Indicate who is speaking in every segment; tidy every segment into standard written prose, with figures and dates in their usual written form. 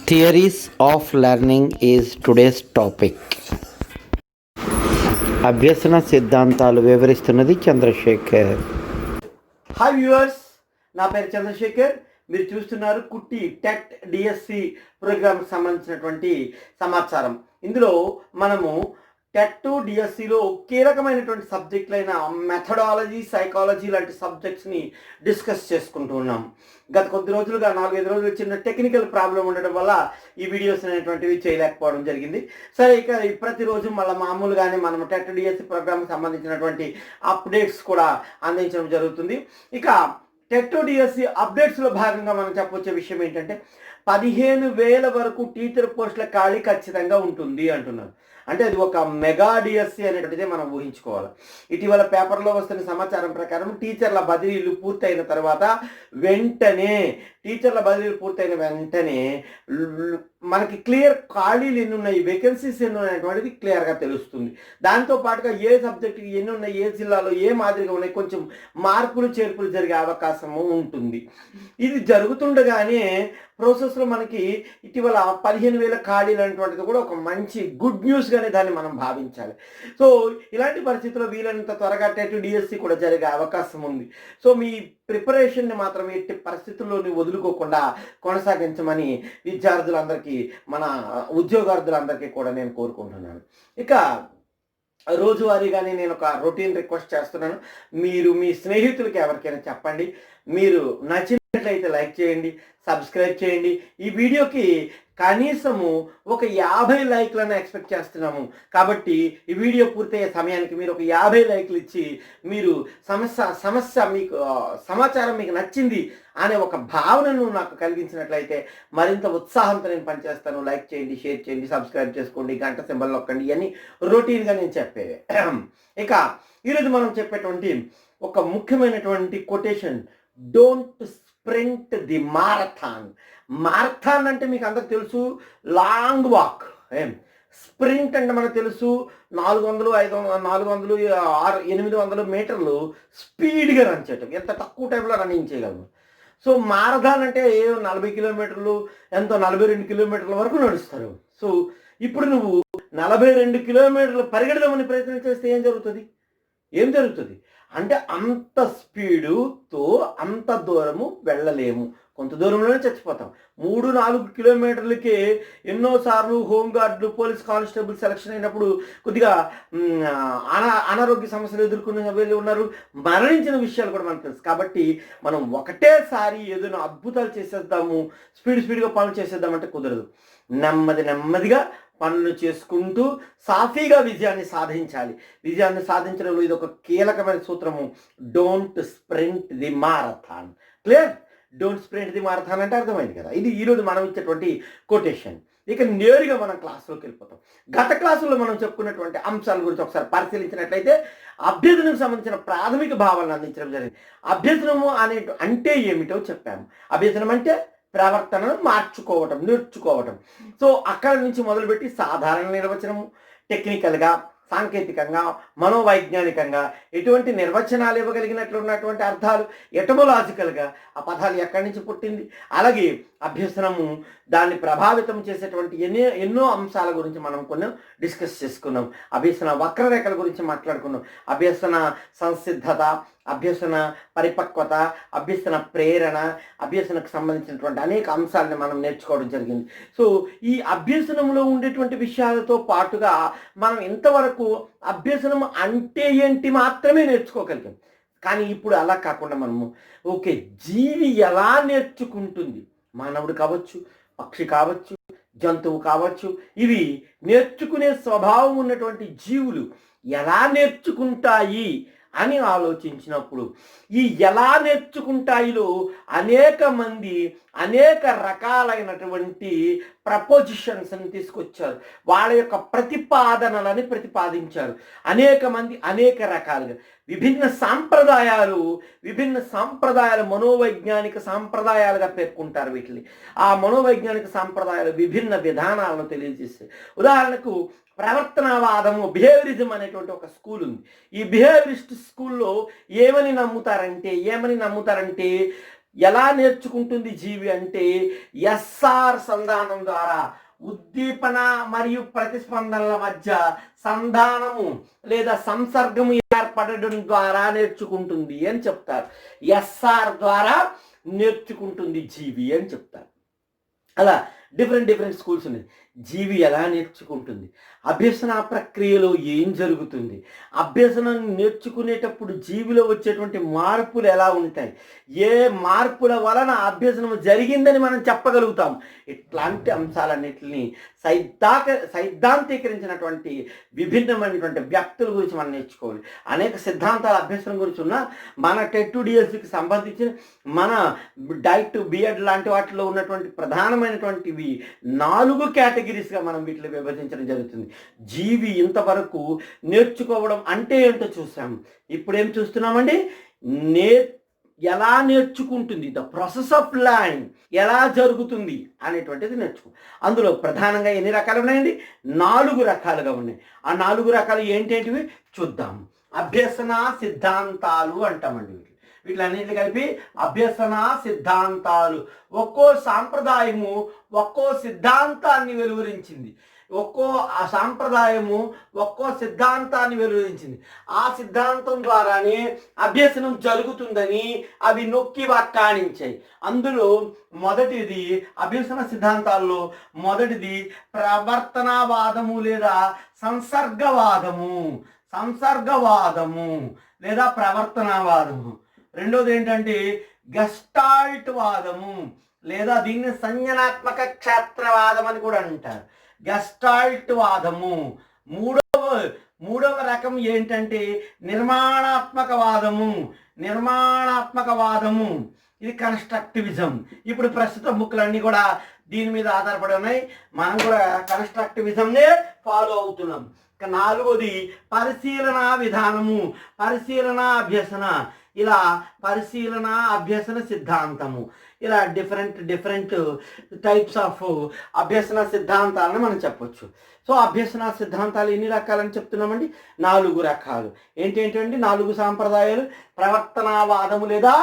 Speaker 1: Theories of learning is today's topic. అభ్యసన సిద్ధాంతాలు వివరిస్తున్నది Chandrasekhar.
Speaker 2: Hi viewers, నా పేరు చంద్రశేఖర్. మీరు చూస్తున్నారు కుట్టి టెట్ డిఎస్సి ప్రోగ్రామ్కి సంబంధించినటువంటి సమాచారం. ఇందులో మనము టెట్ డిఎస్సిలో కీలకమైనటువంటి సబ్జెక్టులైన మెథడాలజీ, సైకాలజీ లాంటి సబ్జెక్ట్స్ని డిస్కస్ చేసుకుంటూ ఉన్నాం. గత కొద్ది రోజులుగా 4-5 రోజులు చిన్న టెక్నికల్ ప్రాబ్లం ఉండడం వల్ల ఈ వీడియోస్ అనేటువంటివి చేయలేకపోవడం జరిగింది. సరే, ఇక ప్రతిరోజు మళ్ళీ మామూలుగానే మనం టెట్ డిఎస్సి ప్రోగ్రామ్కి సంబంధించినటువంటి అప్డేట్స్ కూడా అందించడం జరుగుతుంది. ఇక టెట్ డిఎస్సి అప్డేట్స్లో భాగంగా మనం చెప్పొచ్చే విషయం ఏంటంటే 15,000 వరకు టీచర్ పోస్టుల ఖాళీ ఖచ్చితంగా ఉంటుంది అంటున్నారు. అంటే అది ఒక మెగా డిఎస్సి అనేటువంటిదే మనం ఊహించుకోవాలి. ఇటీవల పేపర్లో వస్తున్న సమాచారం ప్రకారం టీచర్ల బదిలీలు పూర్తయిన తర్వాత వెంటనే మనకి క్లియర్ ఖాళీలు ఎన్ని ఉన్నాయి, వేకెన్సీస్ ఎన్ని ఉన్నాయనేటువంటిది క్లియర్గా తెలుస్తుంది. దాంతో పాటుగా ఏ సబ్జెక్టుకి ఎన్ని ఉన్నాయి, ఏ జిల్లాలో ఏ మాదిరిగా ఉన్నాయి, కొంచెం మార్పులు చేర్పులు జరిగే అవకాశము ఉంటుంది. ఇది జరుగుతుండగానే ప్రాసెస్లో మనకి ఇటీవల 15,000 ఖాళీలు అనేటువంటిది కూడా ఒక మంచి గుడ్ న్యూస్గానే దాన్ని మనం భావించాలి. సో ఇలాంటి పరిస్థితుల్లో వీలైనంత త్వరగా టెట్ డిఎస్సి కూడా జరిగే అవకాశం ఉంది. సో మీ ప్రిపరేషన్ని మాత్రం ఎట్టి పరిస్థితుల్లోని వదులుకోకుండా కొనసాగించమని విద్యార్థులందరికీ, మన ఉద్యోగార్థులందరికీ కూడా నేను కోరుకుంటున్నాను. ఇక రోజువారీగానే నేను ఒక రొటీన్ రిక్వెస్ట్ చేస్తున్నాను. మీరు మీ స్నేహితులకి ఎవరికైనా చెప్పండి. మీరు నచ్చినట్లయితే లైక్ చేయండి, సబ్స్క్రైబ్ చేయండి. ఈ వీడియోకి కనీసము ఒక 50 లైక్లను ఎక్స్పెక్ట్ చేస్తున్నాము. కాబట్టి ఈ వీడియో పూర్తయ్యే సమయానికి మీరు ఒక 50 లైక్లు ఇచ్చి, మీరు సమస్య మీకు సమాచారం మీకు నచ్చింది అనే ఒక భావనను నాకు కలిగించినట్లయితే మరింత ఉత్సాహంతో నేను పనిచేస్తాను. లైక్ చేయండి, షేర్ చేయండి, సబ్స్క్రైబ్ చేసుకోండి, గంట సింబల్ నొక్కండి. ఇవన్నీ రొటీన్గా నేను చెప్పేవి. ఇక ఈరోజు మనం చెప్పేటువంటి ఒక ముఖ్యమైనటువంటి quotation, don't sprint the marathon. Marathon అంటే మీకు అందరికి తెలుసు, లాంగ్ వాక్. స్ప్రింట్ అంటే మనకు తెలుసు 400, 500, 800 మీటర్లు స్పీడ్గా రన్ చేయటం, ఎంత తక్కువ టైంలో రన్నింగ్ చేయగలము. సో మారథాన్ అంటే 40 కిలోమీటర్లు, ఎంతో 42 కిలోమీటర్ల వరకు నడుస్తారు. సో ఇప్పుడు నువ్వు 42 కిలోమీటర్లు పరిగెడదామని ప్రయత్నం చేస్తే ఏం జరుగుతుంది అంటే అంత స్పీడుతో అంత దూరము వెళ్ళలేము, కొంత దూరంలోనే చచ్చిపోతాం. 3-4 కిలోమీటర్లకే ఎన్నోసార్లు హోంగార్డులు, పోలీస్ కానిస్టేబుల్ సెలక్షన్ అయినప్పుడు కొద్దిగా అనారోగ్య సమస్యలు ఎదుర్కొన్న వీళ్ళు ఉన్నారు, మరణించిన విషయాలు కూడా మనకు తెలుసు. కాబట్టి మనం ఒకటేసారి ఏదైనా అద్భుతాలు చేసేద్దాము, స్పీడ్గా పనులు చేసేద్దామంటే కుదరదు. నెమ్మదిగా పనులు చేసుకుంటూ సాఫీగా విజయాన్ని సాధించాలి. విజయాన్ని సాధించడంలో ఇది ఒక కీలకమైన సూత్రము, don't sprint the marathon. Clear? Don't sprint the marathon అంటే అర్థమైంది కదా. ఇది ఈరోజు మనం ఇచ్చేటువంటి కొటేషన్. ఇక నేరుగా మనం క్లాసులోకి వెళ్ళిపోతాం. గత క్లాసుల్లో మనం చెప్పుకున్నటువంటి అంశాల గురించి ఒకసారి పరిశీలించినట్లయితే అభ్యసనకు సంబంధించిన ప్రాథమిక భావాలను అందించడం జరిగింది. అభ్యసనము అంటే ఏమిటో చెప్పాము. అభ్యసనం అంటే ప్రవర్తనను మార్చుకోవటం, నేర్చుకోవటం. సో అక్కడ నుంచి మొదలుపెట్టి సాధారణ నిర్వచనము, టెక్నికల్గా, సాంకేతికంగా, మనోవైజ్ఞానికంగా ఎటువంటి నిర్వచనాలు ఇవ్వగలిగినట్లు ఉన్నటువంటి అర్థాలు, ఎటమోలాజికల్గా ఆ పదాలు ఎక్కడి నుంచి పుట్టింది, అలాగే అభ్యసనము దాన్ని ప్రభావితం చేసేటువంటి ఎన్నో అంశాల గురించి మనం కొన్ని డిస్కస్ చేసుకున్నాం. అభ్యసన వక్రరేఖల గురించి మాట్లాడుకున్నాం. అభ్యసన సంసిద్ధత, అభ్యసన పరిపక్వత, అభ్యసన ప్రేరణ, అభ్యసనకు సంబంధించినటువంటి అనేక అంశాలను మనం నేర్చుకోవడం జరిగింది. సో ఈ అభ్యసనంలో ఉండేటువంటి విషయాలతో పాటుగా మనం ఇంతవరకు అభ్యసనం అంటే ఏంటి మాత్రమే నేర్చుకోగలిగాం. కానీ ఇప్పుడు అలా కాకుండా మనము జీవి ఎలా నేర్చుకుంటుంది, మానవుడు కావచ్చు, పక్షి కావచ్చు, జంతువు కావచ్చు, ఇవి నేర్చుకునే స్వభావం ఉన్నటువంటి జీవులు ఎలా నేర్చుకుంటాయి అని ఆలోచించినప్పుడు ఈ ఎలా నేర్చుకుంటాయిలో అనేక మంది అనేక రకాలైనటువంటి ప్రపోజిషన్స్ని తీసుకొచ్చారు. వాళ్ళ యొక్క ప్రతిపాదనలని ప్రతిపాదించారు. అనేక మంది అనేక రకాలుగా విభిన్న సాంప్రదాయాలు మనోవైజ్ఞానిక సాంప్రదాయాలుగా పేర్కొంటారు వీటిని. ఆ మనోవైజ్ఞానిక సాంప్రదాయాలు విభిన్న విధానాలను తెలియజేస్తాయి. ఉదాహరణకు ప్రవర్తనవాదము, బిహేవియరిజం అనేటువంటి ఒక స్కూల్ ఉంది. ఈ బిహేవియరిస్ట్ స్కూల్లో ఏమని నమ్ముతారంటే ఎలా నేర్చుకుంటుంది జీవి అంటే ఎస్ఆర్ సంధానం ద్వారా, ఉద్దీపన మరియు ప్రతిస్పందనల మధ్య సంధానము లేదా సంసర్గము ఏర్పడడం ద్వారా నేర్చుకుంటుంది అని చెప్తారు. ఎస్ఆర్ ద్వారా నేర్చుకుంటుంది జీవి అని చెప్తారు. అలా డిఫరెంట్ స్కూల్స్ ఉన్నాయి. జీవి ఎలా నేర్చుకుంటుంది, అభ్యసన ప్రక్రియలో ఏం జరుగుతుంది, అభ్యసనం నేర్చుకునేటప్పుడు జీవిలో వచ్చేటువంటి మార్పులు ఎలా ఉంటాయి, ఏ మార్పుల వలన అభ్యసనం జరిగిందని మనం చెప్పగలుగుతాం. ఇట్లాంటి అంశాలన్నింటినీ సైద్ధాంతీకరించినటువంటి విభిన్నమైనటువంటి వ్యక్తుల గురించి మనం నేర్చుకోవాలి. అనేక సిద్ధాంతాల అభ్యసనం గురించి ఉన్న మన టెట్ డిఎస్సికి సంబంధించిన మన డైట్ బిఎడ్ లాంటి వాటిలో ఉన్నటువంటి ప్రధానమైనటువంటివి 4 కేటగిరీస్గా మనం వీటిని విభజించడం జరుగుతుంది. జీవి ఇంతవరకు నేర్చుకోవడం అంటే ఏంటో చూసాం. ఇప్పుడు ఏం చూస్తున్నామండి, ఎలా నేర్చుకుంటుంది, ద ప్రాసెస్ ఆఫ్ లర్నింగ్ ఎలా జరుగుతుంది అనేటువంటిది నేర్చుకో. అందులో ప్రధానంగా ఎన్ని రకాలు ఉన్నాయండి? 4 రకాలుగా ఉన్నాయి. ఆ 4 రకాలు ఏంటేంటివి చూద్దాం. అభ్యసన సిద్ధాంతాలు అంటామండి. వీటిలన్నింటినీ కలిపి అభ్యసన సిద్ధాంతాలు. ఒక్కో సాంప్రదాయము ఒక్కో సిద్ధాంతాన్ని వెలువరించింది. ఒక్కో సాంప్రదాయము ఒక్కో సిద్ధాంతాన్ని వెలువరించింది. ఆ సిద్ధాంతం ద్వారానే అభ్యసనం జరుగుతుందని అవి నొక్కి వక్కాణించాయి. అందులో మొదటిది, అభ్యసన సిద్ధాంతాల్లో మొదటిది ప్రవర్తనవాదము లేదా సంసర్గవాదము లేదా ప్రవర్తనవాదము. రెండోది ఏంటంటే గెస్టాల్ట్ వాదము లేదా దీన్ని సంజ్ఞానాత్మక క్షేత్రవాదం అని కూడా అంటారు. గెస్టాల్ట్ వాదము. మూడవ రకం ఏంటంటే నిర్మాణాత్మక వాదము. ఇది కన్స్ట్రక్టివిజం. ఇప్పుడు ప్రస్తుత బుక్లన్నీ కూడా దీని మీద ఆధారపడి ఉన్నాయి. మనం కూడా కన్స్ట్రక్టివిజంనే ఫాలో అవుతున్నాం. 4వది పరిశీలన విధానము, అభ్యసన. ఇలా పరిశీలన అభ్యసన సిద్ధాంతము. ఇలా డిఫరెంట్ టైప్స్ ఆఫ్ అభ్యసన సిద్ధాంతాలను మనం చెప్పొచ్చు. సో అభ్యసన సిద్ధాంతాలు ఎన్ని రకాలని చెప్తున్నామండి? 4 రకాలు. ఏంటండి 4 సాంప్రదాయాలు? ప్రవర్తనవాదము లేదా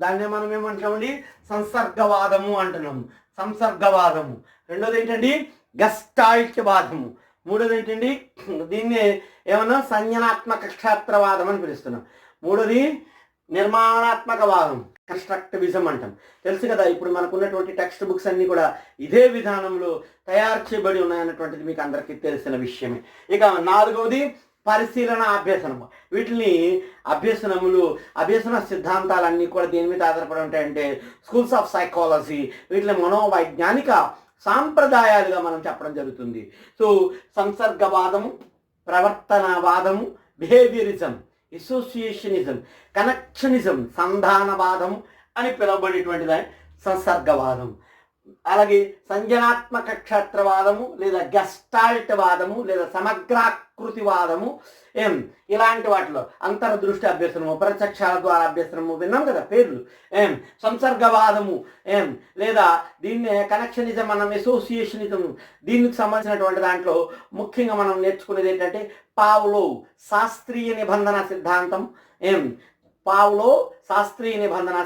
Speaker 2: దాన్ని మనం ఏమంటామండి, సంసర్గవాదము అంటున్నాము. రెండోది ఏంటండి గెస్టాల్ట్ వాదము. మూడోది ఏంటండి, దీన్ని ఏమన్నా సంజ్ఞానాత్మక క్షేత్రవాదం అని పిలుస్తున్నాం. మూడోది నిర్మాణాత్మక వాదం, కన్స్ట్రక్టివిజం అంటాం. తెలుసు కదా, ఇప్పుడు మనకున్నటువంటి టెక్స్ట్ బుక్స్ అన్నీ కూడా ఇదే విధానంలో తయారు చేయబడి ఉన్నాయన్నటువంటిది మీకు అందరికీ తెలిసిన విషయమే. ఇక 4వది పరిశీలన అభ్యసనము. వీటిని అభ్యసన సిద్ధాంతాలన్నీ కూడా దేని మీద ఆధారపడి ఉంటాయంటే స్కూల్స్ ఆఫ్ సైకాలజీ. వీటిని మనోవైజ్ఞానిక సాంప్రదాయాలుగా మనం చెప్పడం జరుగుతుంది. సో సంసర్గవాదము, ప్రవర్తనవాదము, బిహేవియరిజం, అసోసియేషనిజం, కనెక్షనిజం, సంధానవాదం అని పిలువబడేటువంటిది సంసర్గవాదం. అలాగే సంజ్ఞానాత్మక క్షేత్రవాదము లేదా గెస్టాల్ట్ వాదము లేదా సమగ్రాకృతివాదము ఇలాంటి వాటిలో అంతర్దృష్టి అభ్యసనము, ప్రత్యక్షాల ద్వారా అభ్యసనము విన్నాం కదా పేర్లు. సంసర్గవాదము లేదా దీన్ని కనెక్షనిజం, మనం అసోసియేషనిజం, దీనికి సంబంధించినటువంటి దాంట్లో ముఖ్యంగా మనం నేర్చుకునేది ఏంటంటే పావ్లోవ్ శాస్త్రీయ నిబంధన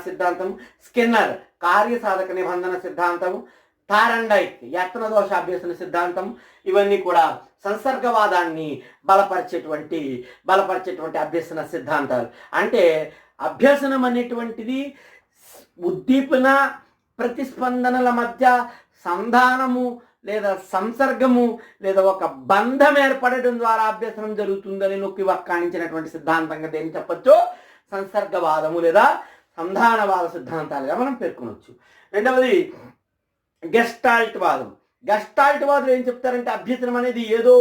Speaker 2: సిద్ధాంతం, స్కిన్నర్ కార్యసాధక నిబంధన సిద్ధాంతం, థారండైక్ యత్న దోషాభ్యసన సిద్ధాంతం. ఇవన్నీ కూడా సంసర్గవాదాన్ని బలపరిచేటువంటి అభ్యసన సిద్ధాంతాలు. అంటే అభ్యసనం అనేటువంటిది ఉద్దీపన ప్రతిస్పందనల మధ్య సంధానము లేదా సంసర్గము లేదా ఒక బంధం ఏర్పడడం ద్వారా అభ్యసనం జరుగుతుందని నొక్కి వక్కాణించినటువంటి సిద్ధాంతంగా దేన్ని చెప్పొచ్చు? సంసర్గవాదము లేదా సంధానవాద సిద్ధాంతాలుగా మనం పేర్కొనవచ్చు. రెండవది గెస్టాల్ట్ వాదం. గెస్టాల్ట్ వాదులు ఏం చెప్తారంటే అభ్యసనం అనేది ఏదో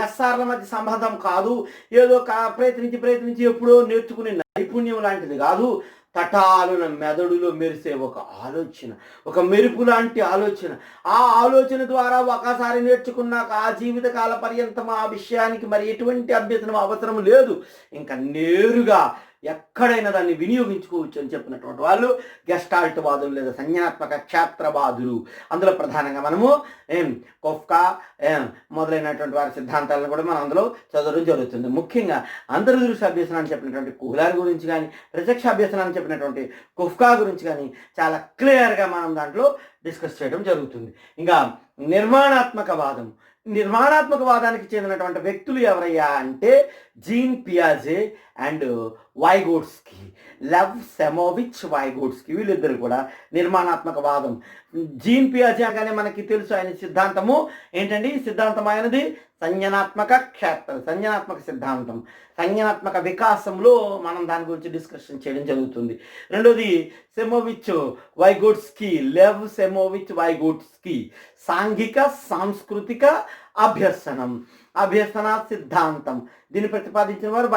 Speaker 2: ఎస్ఆర్ల మధ్య సంబంధం కాదు, ఏదో ప్రయత్నించి ఎప్పుడో నేర్చుకునే నైపుణ్యం లాంటిది కాదు. తటాలున మెదడులో మెరిసే ఒక ఆలోచన, ఒక మెరుపు లాంటి ఆలోచన. ఆ ఆలోచన ద్వారా ఒకసారి నేర్చుకున్నాక ఆ జీవితకాల పర్యంతం ఆ విషయానికి మరి ఎటువంటి అభ్యసనం అవసరం లేదు. ఇంకా నేరుగా ఎక్కడైనా దాన్ని వినియోగించుకోవచ్చు అని చెప్పినటువంటి వాళ్ళు గెస్టాల్ట్ వాదులు లేదా సంజ్ఞానాత్మక క్షేత్రవాదులు. అందులో ప్రధానంగా మనము కొఫ్కా మొదలైనటువంటి వారి సిద్ధాంతాలను కూడా మనం అందులో చదవడం జరుగుతుంది. ముఖ్యంగా అంతర్దృష్టి అభ్యసనాన్ని చెప్పినటువంటి కుహ్లార్ గురించి కానీ, ప్రత్యక్ష అభ్యసనాన్ని చెప్పినటువంటి కొఫ్కా గురించి కానీ చాలా క్లియర్గా మనం దాంట్లో డిస్కస్ చేయడం జరుగుతుంది. ఇంకా నిర్మాణాత్మకవాదం. నిర్మాణాత్మకవాదానికి చెందినటువంటి వ్యక్తులు ఎవరయ్యా అంటే జీన్ పియాజే అండ్ వైగోట్స్కీ, లెవ్ సెమోవిచ్ వైగోట్స్కీ, వీళ్ళిద్దరు కూడా నిర్మాణాత్మకవాదం. జీన్ పియాజే అనగానే మనకి తెలుసు ఆయన సిద్ధాంతము ఏంటండి? సిద్ధాంతం ఆయనది సంజ్ఞానాత్మక సిద్ధాంతం. సంజ్ఞానాత్మక వికాసంలో మనం దాని గురించి డిస్కషన్ చేయడం జరుగుతుంది. రెండోది సెమోవిచ్ వైగోట్స్కీ, లెవ్ సెమోవిచ్ వైగోట్స్కీ, సాంఘిక సాంస్కృతిక అభ్యసన సిద్ధాంతం. దీన్ని ప్రతిపాదించిన వారు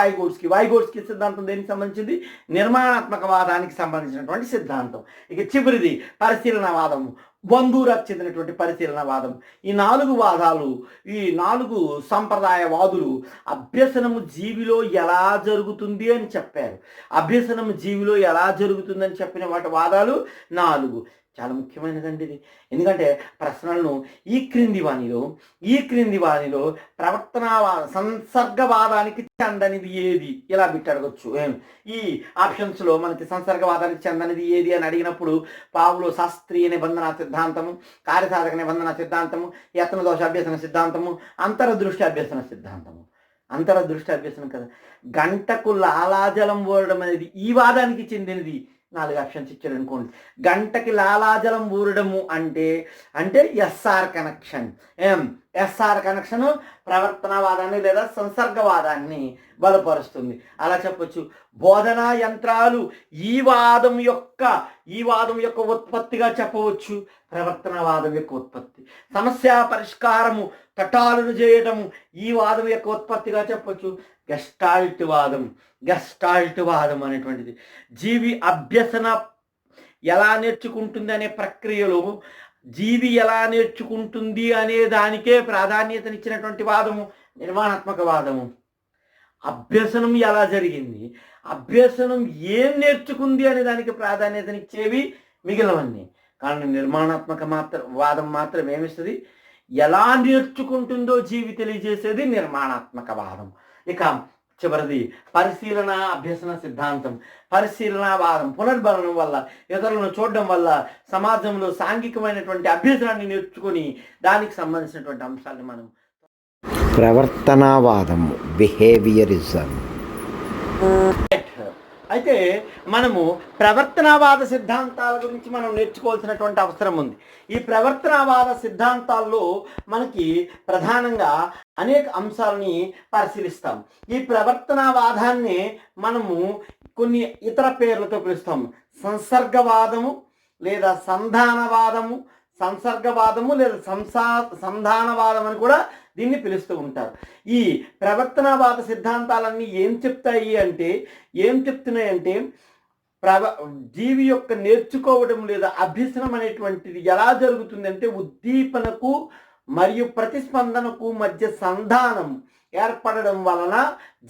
Speaker 2: వైగోట్స్కీ సిద్ధాంతం దేనికి సంబంధించింది? నిర్మాణాత్మకవాదానికి సంబంధించినటువంటి సిద్ధాంతం. ఇక చివరిది పరిశీలనవాదము, బంధూరాకు చెందినటువంటి పరిశీలనవాదం. ఈ 4 వాదాలు, ఈ 4 సంప్రదాయవాదులు అభ్యసనము జీవిలో ఎలా జరుగుతుంది అని చెప్పారు. అభ్యసనము జీవిలో ఎలా జరుగుతుందని చెప్పిన వాటి వాదాలు 4. చాలా ముఖ్యమైనదండి ఇది. ఎందుకంటే ప్రశ్నలను ఈ క్రింది వాణిలో ప్రవర్తనవాద సంసర్గవాదానికి చెందనిది ఏది ఇలా బిట్టి అడగొచ్చు. ఈ ఆప్షన్స్లో మనకి సంసర్గవాదానికి చెందనిది ఏది అని అడిగినప్పుడు పావులో శాస్త్రీయ నిబంధన సిద్ధాంతము, కార్యసాధక నిబంధన సిద్ధాంతము, యత్న దోష అభ్యసన సిద్ధాంతము, అంతరదృష్టి అభ్యసన సిద్ధాంతము. అంతరదృష్టి అభ్యసనం కదా. గంటకు లాలాజలం ఊరడం అనేది ఈ వాదానికి చెందినది. 4 ఆప్షన్స్ ఇచ్చారు అనుకోండి. గంటకి లాలాజలం ఊరడము అంటే ఎస్ఆర్ కనెక్షన్. ఎస్ఆర్ కనెక్షన్ ప్రవర్తనవాదాన్ని లేదా సంసర్గవాదాన్ని బలపరుస్తుంది. అలా చెప్పొచ్చు. బోధనా యంత్రాలు ఈ వాదం యొక్క ఉత్పత్తిగా చెప్పవచ్చు. ప్రవర్తనవాదం యొక్క ఉత్పత్తి. సమస్య పరిష్కారము, తటాలను చేయటము ఈ వాదం యొక్క ఉత్పత్తిగా చెప్పొచ్చు. గెస్టాల్ట్ వాదం అనేటువంటిది జీవి అభ్యసన ఎలా నేర్చుకుంటుంది అనే ప్రక్రియలో జీవి ఎలా నేర్చుకుంటుంది అనే దానికే ప్రాధాన్యతనిచ్చినటువంటి వాదము నిర్మాణాత్మక వాదము. అభ్యసనం ఎలా జరిగింది, అభ్యసనం ఏం నేర్చుకుంది అనే దానికి ప్రాధాన్యతనిచ్చేవి మిగిలినవన్నీ. కానీ నిర్మాణాత్మక వాదం మాత్రం ఏమిస్తుంది? ఎలా నేర్చుకుంటుందో జీవి తెలియజేసేది నిర్మాణాత్మక వాదం. ఇక చివరిది పరిశీలన అభ్యసన సిద్ధాంతం. పరిశీలనావాదం పునర్బలనం వల్ల, ఇతరులను చూడడం వల్ల సమాజంలో సాంఘికమైనటువంటి అభ్యసనాన్ని నేర్చుకొని దానికి సంబంధించినటువంటి అంశాలను మనం
Speaker 1: ప్రవర్తనవాదం, బిహేవియరిజం.
Speaker 2: అయితే మనము ప్రవర్తనవాద సిద్ధాంతాల గురించి మనం నేర్చుకోవాల్సినటువంటి అవసరం ఉంది. ఈ ప్రవర్తనవాద సిద్ధాంతాల్లో మనకి ప్రధానంగా అనేక అంశాలని పరిశీలిస్తాం. ఈ ప్రవర్తనవాదాన్ని మనము కొన్ని ఇతర పేర్లతో పిలుస్తాము. సంసర్గవాదము లేదా సంసర్గవాదము లేదా సంధానవాదం అని కూడా దీన్ని పిలుస్తూ ఉంటారు. ఈ ప్రవర్తనవాద సిద్ధాంతాలన్నీ ఏం చెప్తున్నాయంటే జీవి యొక్క నేర్చుకోవడం లేదా అభ్యసనం అనేటువంటిది ఎలా జరుగుతుంది అంటే ఉద్దీపనకు మరియు ప్రతిస్పందనకు మధ్య సంధానం ఏర్పడడం వలన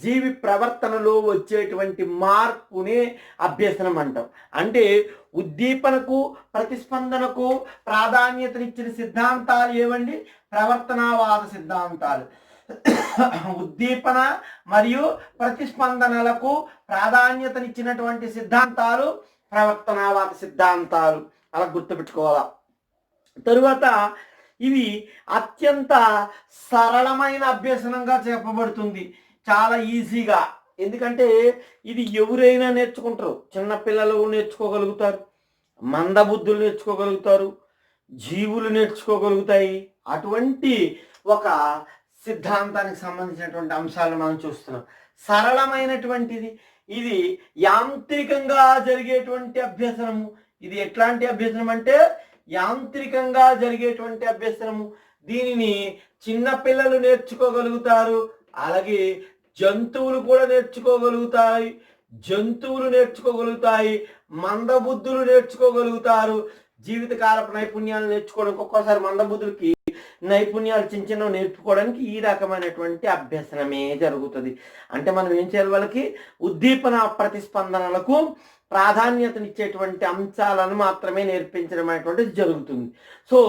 Speaker 2: జీవి ప్రవర్తనలో వచ్చేటువంటి మార్పునే అభ్యసనం అంటాం. అంటే ఉద్దీపనకు ప్రతిస్పందనకు ప్రాధాన్యతనిచ్చిన సిద్ధాంతాలు ఏవండి? ప్రవర్తనవాద సిద్ధాంతాలు. ఉద్దీపన మరియు ప్రతిస్పందనలకు ప్రాధాన్యతనిచ్చినటువంటి సిద్ధాంతాలు ప్రవర్తనవాద సిద్ధాంతాలు. అలా గుర్తుపెట్టుకోవాలా. తరువాత ఇవి అత్యంత సరళమైన అభ్యసనంగా చెప్పబడుతుంది, చాలా ఈజీగా. ఎందుకంటే ఇది ఎవరైనా నేర్చుకుంటారు. చిన్నపిల్లలు నేర్చుకోగలుగుతారు, మందబుద్ధులు నేర్చుకోగలుగుతారు, జీవులు నేర్చుకోగలుగుతాయి. అటువంటి ఒక సిద్ధాంతానికి సంబంధించినటువంటి అంశాలను మనం చూస్తున్నాం. సరళమైనటువంటిది, ఇది యాంత్రికంగా జరిగేటువంటి అభ్యసనము. ఇది ఎట్లాంటి అభ్యసనం అంటే యాంత్రికంగా జరిగేటువంటి అభ్యసనము. దీనిని చిన్నపిల్లలు నేర్చుకోగలుగుతారు, అలాగే జంతువులు కూడా నేర్చుకోగలుగుతాయి, మందబుద్ధులు నేర్చుకోగలుగుతారు. జీవితకాలపు నైపుణ్యాలు నేర్చుకోవడానికి ఒక్కోసారి మందబుద్ధులకి నైపుణ్యాలు చిన్న చిన్నవి నేర్చుకోవడానికి ఈ రకమైనటువంటి అభ్యసనమే జరుగుతుంది. అంటే మనం ఏం చేయాలి, వాళ్ళకి ఉద్దీపన ప్రతిస్పందనలకు ప్రాధాన్యతనిచ్చేటువంటి అంశాలను మాత్రమే నేర్పించడం అనేటువంటిది జరుగుతుంది. సో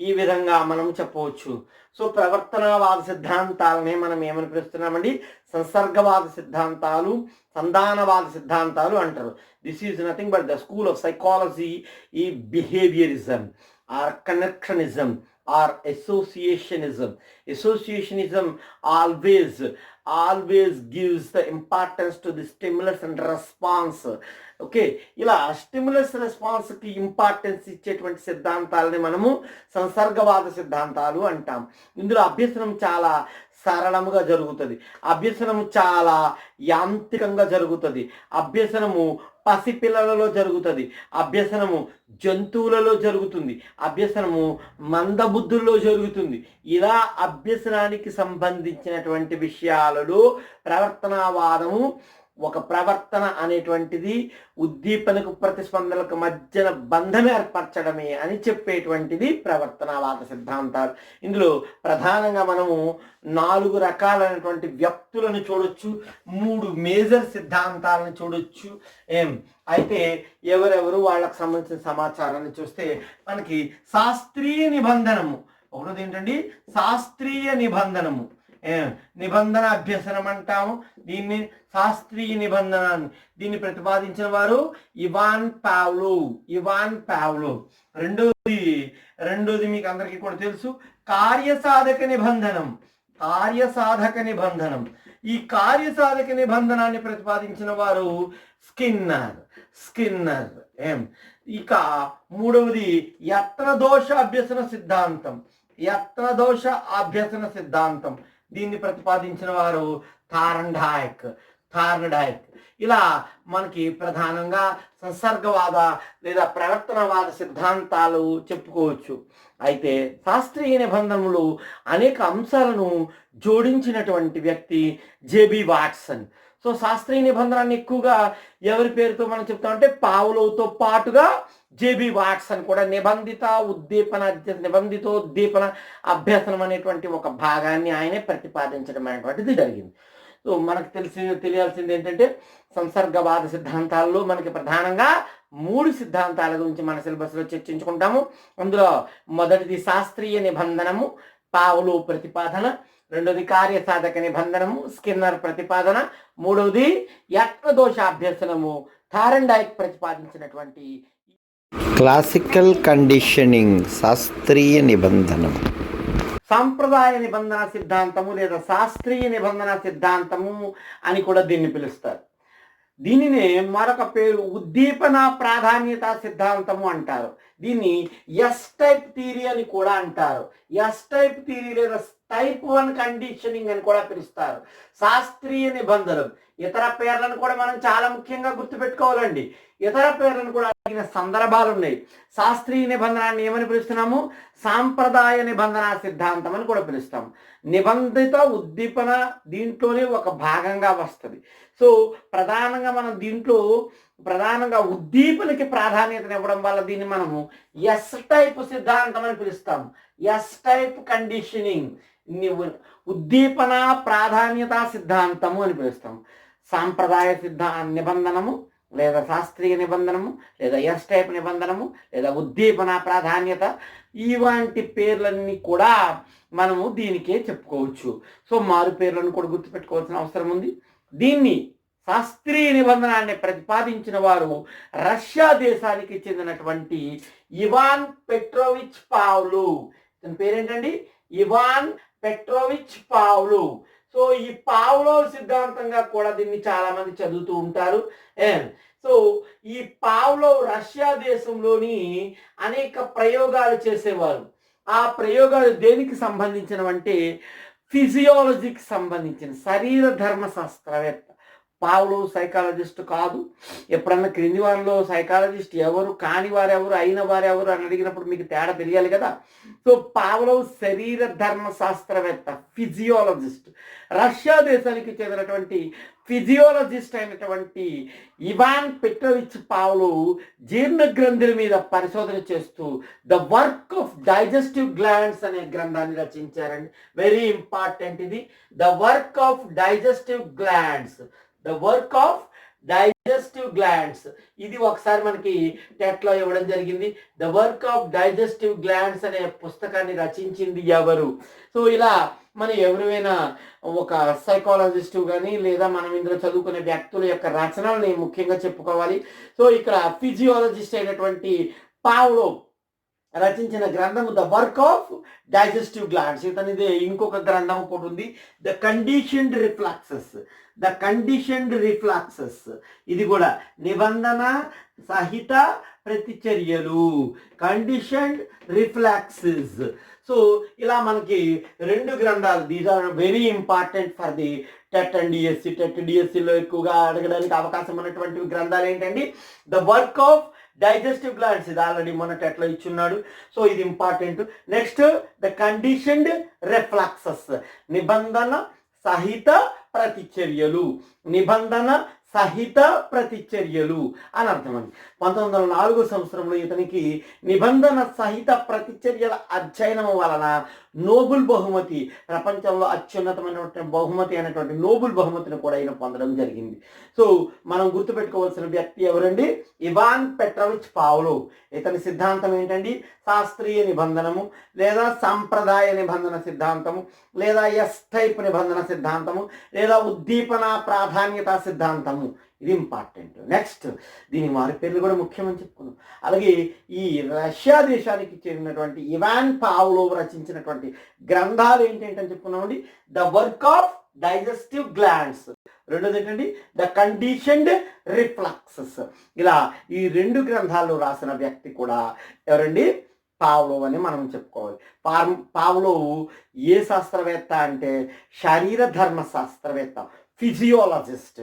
Speaker 2: ఈ విధంగా మనం చెప్పవచ్చు. సో ప్రవర్తనవాద సిద్ధాంతాలనే మనం ఏమని పిలుస్తున్నామండి, సంసర్గవాద సిద్ధాంతాలు, సంధానవాద సిద్ధాంతాలు అంటారు. This is nothing but the school of psychology, ఈ behaviourism or connectionism or associationism. Associationism always gives the importance to the stimulus and response. Okay, ఇలా స్టిమ్యులస్ రెస్పాన్స్కి ఇంపార్టెన్స్ ఇచ్చేటువంటి సిద్ధాంతాలని మనము సంసర్గవాద సిద్ధాంతాలు అంటాం. ఇందులో అభ్యసనం చాలా సరళముగా జరుగుతుంది, అభ్యసనము చాలా యాంత్రికంగా జరుగుతుంది, అభ్యసనము పసిపిల్లలలో జరుగుతుంది, అభ్యసనము జంతువులలో జరుగుతుంది, అభ్యసనము మందబుద్ధుల్లో జరుగుతుంది. ఇలా అభ్యసనానికి సంబంధించినటువంటి విషయాలలో ప్రవర్తనావాదము ఒక ప్రవర్తన అనేటువంటిది ఉద్దీపనకు ప్రతిస్పందనలకు మధ్యన బంధం ఏర్పరచడమే అని చెప్పేటువంటిది ప్రవర్తనవాద సిద్ధాంతాలు. ఇందులో ప్రధానంగా మనము 4 రకాలైనటువంటి వ్యక్తులను చూడొచ్చు, 3 మేజర్ సిద్ధాంతాలను చూడొచ్చు. అయితే ఎవరెవరు వాళ్ళకు సంబంధించిన సమాచారాన్ని చూస్తే మనకి శాస్త్రీయ నిబంధనము ఒకటి ఏంటండి, శాస్త్రీయ నిబంధనము, నిబంధన అభ్యసనం అంటాము దీన్ని, శాస్త్రీయ నిబంధన. దీన్ని ప్రతిపాదించిన వారు ఇవాన్ పావ్లోవ్. రెండోది మీకు అందరికీ కూడా తెలుసు, కార్యసాధక నిబంధనం. ఈ కార్యసాధక నిబంధనాన్ని ప్రతిపాదించిన వారు స్కిన్నర్. ఇక మూడవది యత్నదోష అభ్యసన సిద్ధాంతం. దీన్ని ప్రతిపాదించిన వారు థార్న్డైక్. ఇలా మనకి ప్రధానంగా సంసర్గవాద లేదా ప్రవర్తనవాద సిద్ధాంతాలు చెప్పుకోవచ్చు. అయితే శాస్త్రీయ నిబంధనలు అనేక అంశాలను జోడించినటువంటి వ్యక్తి జేబీ వాట్సన్. సో శాస్త్రీయ నిబంధనని ఎక్కువగా ఎవరి పేరుతో మనం చెప్తామంటే పావ్లోవ్తో పాటుగా జేబీ వాట్సన్ కూడా నిబంధితోద్దీపన అభ్యసనం అనేటువంటి ఒక భాగాన్ని ఆయనే ప్రతిపాదించడం అనేటువంటిది జరిగింది. సో మనకు తెలియాల్సింది ఏంటంటే సంసర్గవాద సిద్ధాంతాల్లో మనకి ప్రధానంగా 3 సిద్ధాంతాల గురించి మన సిలబస్లో చర్చించుకుంటాము. అందులో మొదటిది శాస్త్రీయ నిబంధనము, పావ్లోవ్ ప్రతిపాదన. రెండోది కార్యసాధక నిబంధనము, స్కిన్నర్ ప్రతిపాదన. మూడవది యత్నదోషాభ్యసనము, థార్న్డైక్ ప్రతిపాదించినటువంటి
Speaker 1: క్లాసికల్ కండిషనింగ్, శాస్త్రీయ నిబంధనం,
Speaker 2: సాంప్రదాయ నిబంధన సిద్ధాంతము లేదా శాస్త్రీయ నిబంధన సిద్ధాంతము అని కూడా దీన్ని పిలుస్తారు. దీనినే మరొక పేరు ఉద్దీపన ప్రాధాన్యత సిద్ధాంతము అంటారు. దీన్ని ఎస్ టైప్ థియరీ అని కూడా అంటారు. ఎస్ టైప్ థియరీ లేదా టైప్ 1 కండిషనింగ్ అని కూడా పిలుస్తారు. శాస్త్రీయ నిబంధనలు ఇతర పేర్లను కూడా మనం చాలా ముఖ్యంగా గుర్తుపెట్టుకోవాలండి. ఇతర పేర్లను కూడా అడిగిన సందర్భాలు ఉన్నాయి. శాస్త్రీయ నిబంధనాన్ని ఏమని పిలుస్తున్నాము, సాంప్రదాయ నిబంధన సిద్ధాంతం అని కూడా పిలుస్తాము. నిబంధిత ఉద్దీపన దీంట్లోనే ఒక భాగంగా వస్తుంది. సో ప్రధానంగా మనం దీంట్లో ప్రధానంగా ఉద్దీపనకి ప్రాధాన్యతనివ్వడం వల్ల దీన్ని మనము ఎస్ టైప్ సిద్ధాంతం అని పిలుస్తాము. ఎస్ టైప్ కండిషనింగ్, ఉద్దీపన ప్రాధాన్యత సిద్ధాంతము అని పిలుస్తాము. సాంప్రదాయ నిబంధనము లేదా శాస్త్రీయ నిబంధనము లేదా ఎస్ టైప్ నిబంధనము లేదా ఉద్దీపన ప్రాధాన్యత, ఇలాంటి పేర్లన్నీ కూడా మనము దీనికే చెప్పుకోవచ్చు. సో మారు పేర్లను కూడా గుర్తుపెట్టుకోవాల్సిన అవసరం ఉంది. దీన్ని శాస్త్రీయ నిబంధనాన్ని ప్రతిపాదించిన వారు రష్యా దేశానికి చెందినటువంటి ఇవాన్ పెట్రోవిచ్ పావ్లోవ్. తన పేరేంటండి, ఇవాన్ పెట్రోవిచ్ పావ్లోవ్. సో ఈ పావ్లోవ్ సిద్ధాంతంగా కూడా దీన్ని చాలా మంది చదువుతూ ఉంటారు. సో ఈ పావ్లోవ్ రష్యా దేశంలోని అనేక ప్రయోగాలు చేసేవారు. ఆ ప్రయోగాలు దేనికి సంబంధించినవంటే ఫిజియాలజీకి సంబంధించిన, శరీర ధర్మశాస్త్రవేత్త పావ్లోవ్ సైకాలజిస్ట్ కాదు. ఎప్పుడన్నా క్రింది వారిలో సైకాలజిస్ట్ ఎవరు, కాని వారెవరు, అయిన వారెవరు అని అడిగినప్పుడు మీకు తేడా తెలియాలి కదా. సో పావ్లోవ్ శరీర ధర్మ శాస్త్రవేత్త, ఫిజియోలజిస్ట్. రష్యా దేశానికి చెందినటువంటి ఫిజియోలజిస్ట్ అయినటువంటి ఇవాన్ పెట్రోవిచ్ పావ్లోవ్ జీర్ణ గ్రంథుల మీద పరిశోధన చేస్తూ the work of digestive glands అనే గ్రంథాన్ని రచించారండి. వెరీ ఇంపార్టెంట్ ఇది. The work of digestive glands, the work of digestive glands. ఇది ఒకసారి మనకి టెట్లో ఇవ్వడం జరిగింది. The work of digestive glands అనే పుస్తకాన్ని రచించింది ఎవరు? సో ఇలా మనం ఎవరైనా ఒక సైకాలజిస్టు కానీ లేదా మనం ఇందులో చదువుకునే వ్యక్తుల యొక్క రచనల్ని ముఖ్యంగా చెప్పుకోవాలి. సో ఇక్కడ ఫిజియాలజిస్ట్ అయినటువంటి పావ్లోవ్ రచించిన గ్రంథము the work of digestive glands. ఇతనిది ఇంకొక గ్రంథం కూడా ఉంది, the conditioned reflexes. The conditioned reflexes ఇది కూడా నిబంధన సహిత ప్రతిచర్యలు, కండిషన్డ్ రిఫ్లెక్సెస్. సో ఇలా మనకి రెండు గ్రంథాలు, these are very important for the TET and DSC. TET డిఎస్సిలో ఎక్కువగా అడగడానికి అవకాశం ఉన్నటువంటి గ్రంథాలు ఏంటండి? The work of digestive glands, ఇది ఆల్రెడీ మన టెట్లో ఇచ్చున్నాడు. సో ఇది important. Next the conditioned reflexes, నిబంధన సహిత ప్రతిచర్యలు, నిబంధన సహిత ప్రతిచర్యలు అని అర్థమండి. 1904 సంవత్సరంలో ఇతనికి నిబంధన సహిత ప్రతిచర్యల అధ్యయనం వలన నోబెల్ బహుమతి, ప్రపంచంలో అత్యున్నతమైనటువంటి బహుమతి అయినటువంటి నోబెల్ బహుమతిని కూడా ఆయన పొందడం జరిగింది. సో మనం గుర్తుపెట్టుకోవాల్సిన వ్యక్తి ఎవరండి? Ivan Petrovich Pavlov. ఇతని సిద్ధాంతం ఏంటండి? శాస్త్రీయ నిబంధనము లేదా సాంప్రదాయ నిబంధన సిద్ధాంతము లేదా ఎస్ టైప్ నిబంధన సిద్ధాంతము లేదా ఉద్దీపన ప్రాధాన్యత సిద్ధాంతము. ఇది ఇంపార్టెంట్. నెక్స్ట్ దీని వారి పేర్లు కూడా ముఖ్యమని చెప్పుకున్నాం. అలాగే ఈ రష్యా దేశానికి చెందినటువంటి ఇవాన్ పావ్లోవ్ రచించినటువంటి గ్రంథాలు ఏంటంటే చెప్పుకున్నామండి, the work of digestive glands, రెండోది ఏంటండి ద కండిషన్డ్ రిఫ్లెక్సెస్. ఇలా ఈ రెండు గ్రంథాలు రాసిన వ్యక్తి కూడా ఎవరండి? పావ్లోవ్ అని మనం చెప్పుకోవాలి. పావ్లోవ్ ఏ శాస్త్రవేత్త అంటే శరీర ధర్మ శాస్త్రవేత్త, ఫిజియోలజిస్ట్,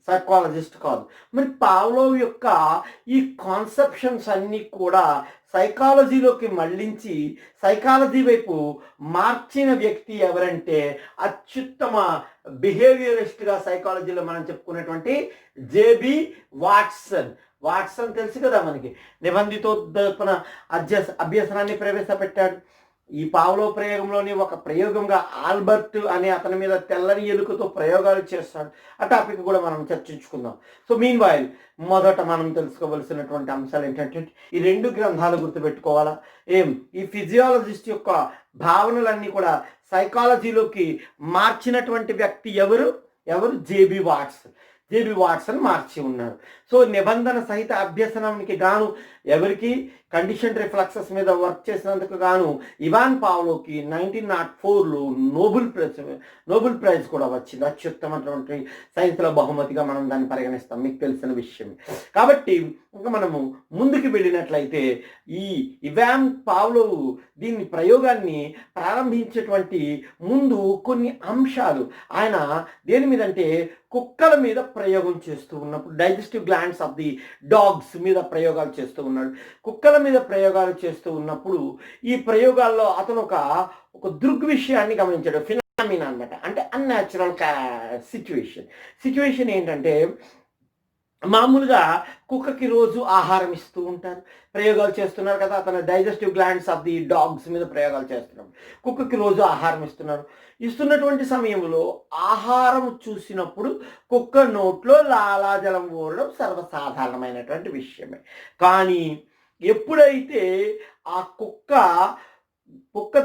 Speaker 2: సైకాలజిస్ట్ కాదు. మరి పావ్లోవ్ యొక్క ఈ కాన్సెప్షన్స్ అన్నీ కూడా సైకాలజీలోకి మళ్ళించి సైకాలజీ వైపు మార్చిన వ్యక్తి ఎవరంటే అత్యుత్తమ బిహేవియరిస్ట్గా సైకాలజీలో మనం చెప్పుకునేటువంటి జేబి వాట్సన్. వాట్సన్ తెలుసు కదా మనకి, నిబంధితోద్దీపన అభ్యసనాన్ని ప్రవేశపెట్టాడు. ఈ పావ్లోవ్ ప్రయోగంలోని ఒక ప్రయోగంగా ఆల్బర్ట్ అనే అతని మీద తెల్లని ఎలుకతో ప్రయోగాలు చేస్తాడు. ఆ టాపిక్ కూడా మనం చర్చించుకుందాం. సో మీన్ వైల్ మొదట మనం తెలుసుకోవలసినటువంటి అంశాలు ఏంటంటే ఈ రెండు గ్రంథాలు గుర్తుపెట్టుకోవాలా. ఈ ఫిజియాలజిస్ట్ యొక్క భావనలన్నీ కూడా సైకాలజీలోకి మార్చినటువంటి వ్యక్తి ఎవరు? JB Watson. జేబి వాట్సన్ మార్చి ఉన్నారు. సో నిబంధన సహిత అభ్యసనానికి గాను ఎవరికి? కండిషన్ రిఫ్లెక్సెస్ మీద వర్క్ చేసినందుకు గాను ఇవాన్ పావ్లోవ్కి 1904లో నోబెల్ ప్రైజ్ కూడా వచ్చింది. అత్యుత్తమైనటువంటి సైన్స్లో బహుమతిగా మనం దాన్ని పరిగణిస్తాం, మీకు తెలిసిన విషయం. కాబట్టి ఇంకా మనము ముందుకు వెళ్ళినట్లయితే ఈ ఇవాన్ పావ్లోవ్ దీన్ని ప్రయోగాన్ని ప్రారంభించేటువంటి ముందు కొన్ని అంశాలు ఆయన దేని మీద అంటే కుక్కల మీద ప్రయోగం చేస్తూ ఉన్నప్పుడు, digestive glands of the dogs మీద ప్రయోగాలు చేస్తూ ఉన్నాడు. కుక్కల మీద ప్రయోగాలు చేస్తూ ఉన్నప్పుడు ఈ ప్రయోగాల్లో అతను ఒక దృగ్విషయాన్ని గమనించాడు. ఫినామినా అన్నమాట, అంటే అన్యాచురల్ సిచ్యువేషన్ ఏంటంటే మామూలుగా కుక్కకి రోజు ఆహారం ఇస్తూ ఉంటారు, ప్రయోగాలు చేస్తున్నారు కదా. అతను digestive glands of the dogs మీద ప్రయోగాలు చేస్తున్నాడు. కుక్కకి రోజు ఆహారం ఇస్తున్నటువంటి సమయంలో ఆహారం చూసినప్పుడు కుక్క నోట్లో లాలాజలం ఊరడం సర్వసాధారణమైనటువంటి విషయమే. కానీ ఎప్పుడైతే ఆ కుక్క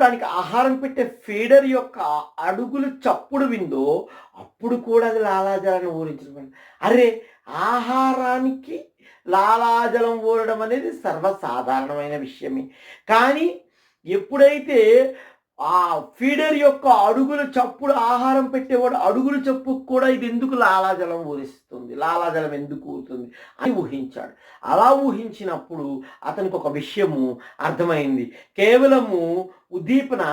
Speaker 2: దానికి ఆహారం పెట్టే ఫీడర్ యొక్క అడుగులు చప్పుడు విందో అప్పుడు కూడా అది లాలాజలాన్ని ఊరించడం. అరే, ఆహారానికి లాలాజలం ఊరడం అనేది సర్వసాధారణమైన విషయమే. కానీ ఎప్పుడైతే ఆ ఫీడర్ యొక్క అడుగుల చప్పుడు, ఆహారం పెట్టేవాడు అడుగుల చప్పు కూడా ఇది ఎందుకు లాలాజలం ఊరిస్తుంది, లాలాజలం ఎందుకు ఊరుతుంది అని ఊహించాడు. అలా ఊహించినప్పుడు అతనికి ఒక విషయము అర్థమైంది. కేవలము ఉద్దీపన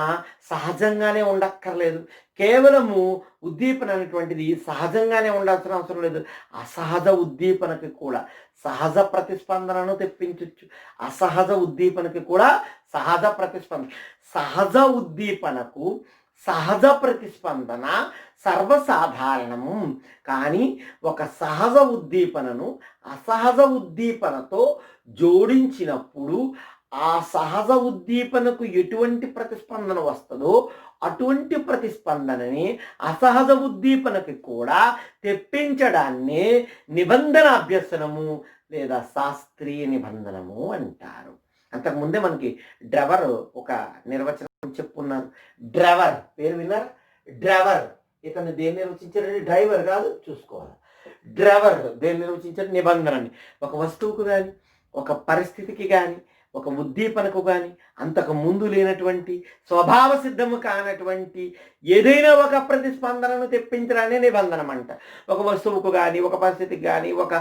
Speaker 2: సహజంగానే ఉండక్కర్లేదు. కేవలము ఉద్దీపన అనేటువంటిది సహజంగానే ఉండాల్సిన అవసరం లేదు. అసహజ ఉద్దీపనకి కూడా సహజ ప్రతిస్పందనను తెప్పించవచ్చు. అసహజ ఉద్దీపనకి కూడా సహజ ప్రతిస్పందన. సహజ ఉద్దీపనకు సహజ ప్రతిస్పందన సర్వసాధారణము. కానీ ఒక సహజ ఉద్దీపనను అసహజ ఉద్దీపనతో జోడించినప్పుడు ఆ సహజ ఉద్దీపనకు ఎటువంటి ప్రతిస్పందన వస్తుందో అటువంటి ప్రతిస్పందనని అసహజ ఉద్దీపనకి కూడా తెప్పించడాన్నే నిబంధన అభ్యసనము లేదా శాస్త్రీయ నిబంధనము అంటారు. అంతకుముందే మనకి డ్రవర్ ఒక నిర్వచనం చెప్పుకున్నారు. డ్రైవర్ పేరు విన్నారు? డ్రైవర్ ఇతను దేన్ని నిర్వచించారంటే డ్రైవర్ కాదు, చూసుకోవాలి. డ్రైవర్ దేన్ని నిర్వచించారు? నిబంధనని. ఒక వస్తువుకు కానీ ఒక పరిస్థితికి కానీ ఒక ఉద్దీపనకు కానీ అంతకు ముందు లేనటువంటి స్వభావ సిద్ధము కానటువంటి ఏదైనా ఒక ప్రతిస్పందనను తెప్పించడాన్ని నిబంధనం అంట. ఒక వస్తువుకు కానీ ఒక పరిస్థితికి కానీ ఒక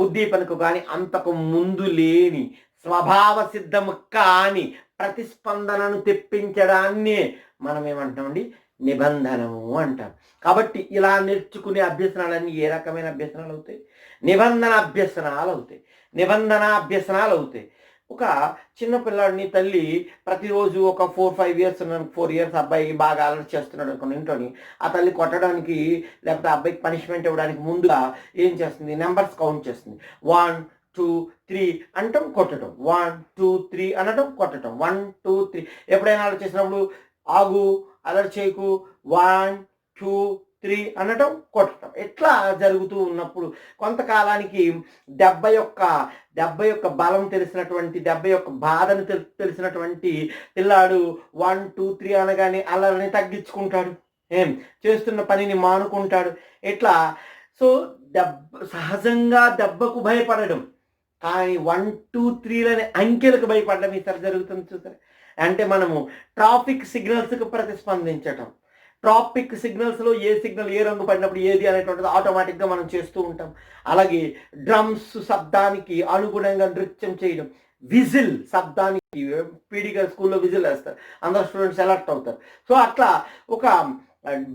Speaker 2: ఉద్దీపనకు కానీ అంతకు ముందు లేని స్వభావ సిద్ధము కాని ప్రతిస్పందనను తెప్పించడాన్ని మనం ఏమంటామండి? నిబంధనము అంటాం. కాబట్టి ఇలా నేర్చుకునే అభ్యసనాలన్నీ ఏ రకమైన అభ్యసనాలు అవుతాయి? నిబంధన అభ్యసనాలు అవుతాయి. నిబంధన అభ్యసనాలు అవుతాయి. ఒక చిన్న పిల్లాడిని తల్లి ప్రతిరోజు ఒక 4-5 ఇయర్స్ 4 ఇయర్స్ అబ్బాయికి బాగా అలర్ట్ చేస్తున్నాడు అనుకోండి ఇంట్లోని, ఆ తల్లి కొట్టడానికి లేకపోతే అబ్బాయికి పనిష్మెంట్ ఇవ్వడానికి ముందుగా ఏం చేస్తుంది? నెంబర్స్ కౌంట్ చేస్తుంది. 1 2 3 అంటాం, కొట్టడం. 1 2 3 అనడం, కొట్టడం. 1 2 3. ఎప్పుడైనా అలర్ట్ చేసినప్పుడు ఆగు, అలర్ట్ చేయకు, 1 2 3 అనటం, కొట్టడం. ఎట్లా జరుగుతూ ఉన్నప్పుడు కొంతకాలానికి దెబ్బ యొక్క బలం తెలిసినటువంటి, దెబ్బ యొక్క బాధను తెలిసినటువంటి పిల్లాడు 1 2 3 అనగానే అల్లరిని తగ్గించుకుంటాడు. చేస్తున్న పనిని మానుకుంటాడు. ఎట్లా? సో సహజంగా దెబ్బకు భయపడడం, కానీ 1 2 3 అంకెలకు భయపడడం ఈసారి జరుగుతుంది చూసారు. అంటే మనము ట్రాఫిక్ సిగ్నల్స్కి ప్రతిస్పందించటం. ట్రాఫిక్ సిగ్నల్స్లో ఏ సిగ్నల్ ఏ రంగు పడినప్పుడు ఏది అనేటువంటిది ఆటోమేటిక్గా మనం చేస్తూ ఉంటాం. అలాగే డ్రమ్స్ శబ్దానికి అనుగుణంగా నృత్యం చేయడం. విజిల్ శబ్దానికి పీడిగా స్కూల్లో విజిల్ వేస్తారు, అందరు స్టూడెంట్స్ అలర్ట్ అవుతారు. సో అట్లా ఒక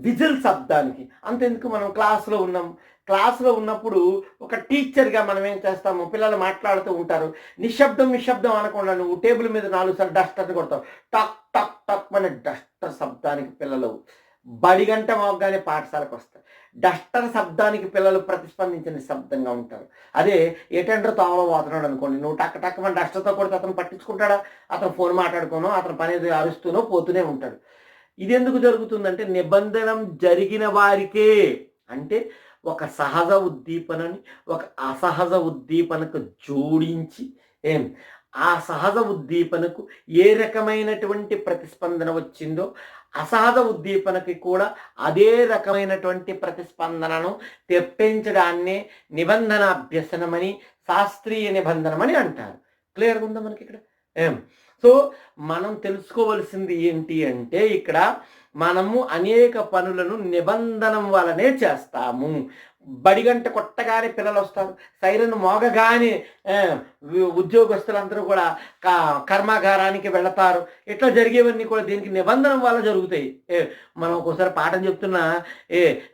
Speaker 2: విజిల్ శబ్దానికి అంతెందుకు, మనం క్లాస్లో ఉన్నప్పుడు ఒక టీచర్గా మనం ఏం చేస్తాము? పిల్లలు మాట్లాడుతూ ఉంటారు, నిశ్శబ్దం అనకుండా నువ్వు టేబుల్ మీద 4 సార్లు డస్టర్ కొడతావు. టక్ టక్ టక్ అనే డస్టర్ శబ్దానికి పిల్లలు బడిగంట మోగ్గానే పాఠశాలకు వస్తారు. డస్టర్ శబ్దానికి పిల్లలు ప్రతిస్పందించిన శబ్దంగా ఉంటారు. అదే అటెండర్ తోవలో పోతున్నాడు అనుకోండి, నువ్వు టక్ టక్ మన డస్టర్తో కొడితే అతను పట్టించుకుంటాడా? అతను ఫోన్ మాట్లాడుకోనో అతను పని అరుస్తూనో పోతూనే ఉంటాడు. ఇది ఎందుకు జరుగుతుందంటే నిబంధనం జరిగిన వారికే. అంటే ఒక సహజ ఉద్దీపనని ఒక అసహజ ఉద్దీపనకు జోడించి ఆ సహజ ఉద్దీపనకు ఏ రకమైనటువంటి ప్రతిస్పందన వచ్చిందో అసహజ ఉద్దీపనకి కూడా అదే రకమైనటువంటి ప్రతిస్పందనను తెప్పించడాన్నే నిబంధన అభ్యసనమని, శాస్త్రీయ నిబంధనమని అంటారు. క్లియర్గా ఉందా మనకి ఇక్కడ? సో మనం తెలుసుకోవలసింది ఏంటి అంటే ఇక్కడ మనము అనేక పనులను నిబంధనం వలనే చేస్తాము. బడిగంట కొట్టగానే పిల్లలు వస్తారు, సైరన్ మోగగానే ఉద్యోగస్తులందరూ కూడా కర్మాగారానికి వెళతారు. ఇట్లా జరిగేవన్నీ కూడా దీనికి నిబంధన వల్ల జరుగుతాయి. మనం ఒక్కోసారి పాఠం చెప్తున్నా